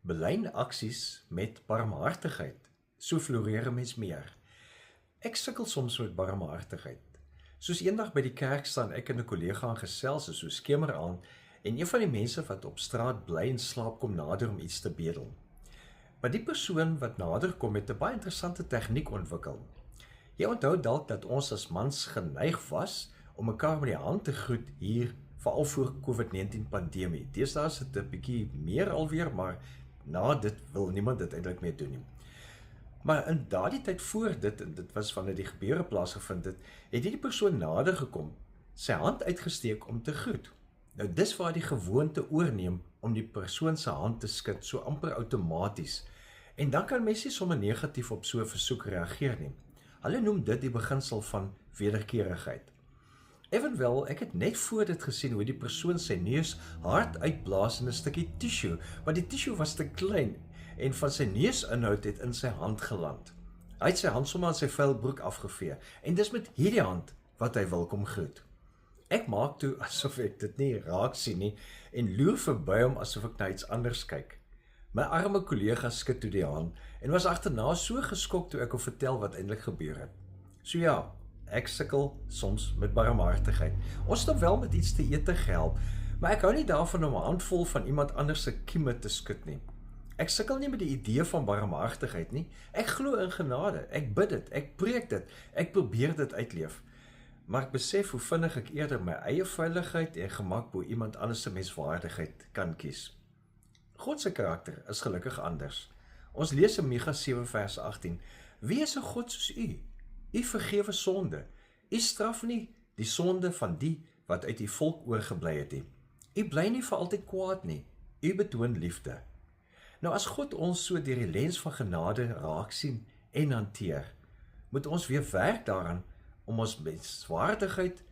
Belyn aksies met barmhartigheid. So floreer 'n mens meer. Ek sukkel soms met barmhartigheid. Soos eendag by die kerk staan ek en 'n kollega aan gesels, so skemer aan, en een van die mense wat op straat bly en slaap kom nader om iets te bedel. Maar die persoon wat nader kom het 'n baie interessante tegniek ontwikkel. Jy onthou dalk dat ons as mans geneig was om mekaar met die hand te groet hier, veral voor COVID-19 pandemie. Deesdae is dit 'n bietjie meer alweer, maar na dit wil niemand dit eintlik meer doen nie. Maar in daardie tyd voor dit, en dit was wanneer die gebeure plaasgevind het hierdie persoon nader gekom, sy hand uitgesteek om te groet. Nou dis waar die gewoonte oorneem om die persoon se hand te skud, so amper outomaties. En dan kan mens nie sommer negatief op so 'n versoek reageer nie. Hulle noem dit die beginsel van wederkerigheid. Evenwel, ek het net voor dit gesien hoe die persoon sy neus hard uitblaas in 'n stukkie tissue, want die tissue was te klein en van sy neusinhoud het in sy hand geland. Hy het sy hand sommer aan sy vuil broek afgevee en dis met hierdie hand wat hy wil kom groet. Ek maak toe asof ek dit nie raak sien nie en loer verby hom asof ek na iets anders kyk. My arme kollega skud toe die hand en was agterna so geskok toe ek hom vertel wat eintlik gebeur het. So ja, ek sukkel soms met barmhartigheid. Ons het wel met iets te eet te help, maar ek hou nie daarvan om 'n handvol van iemand anders se kieme te skud nie. Ek sukkel nie met die idee van barmhartigheid nie. Ek glo in genade, ek bid dit, ek preek dit, ek probeer dit uitleef. Maar ek besef hoe vinnig ek eerder my eie veiligheid en gemak bo iemand anders se menswaardigheid kan kies. God se karakter is gelukkig anders. Ons lees in Micha 7 vers 18, Wie is 'n God soos u? U vergewe sonde. U straf nie die sonde van die wat uit die volk oorgebly het nie. U bly nie vir altyd kwaad nie. U betoon liefde. Nou as God ons so deur die lens van genade raak sien en hanteer, moet ons weer werk daaraan om ons menswaardigheid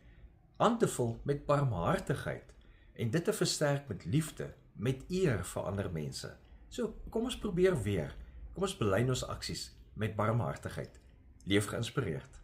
aan te vul met barmhartigheid en dit te versterk met liefde, met eer vir ander mense. So, kom ons probeer weer. Kom ons belyn ons aksies met barmhartigheid. Leef geïnspireerd.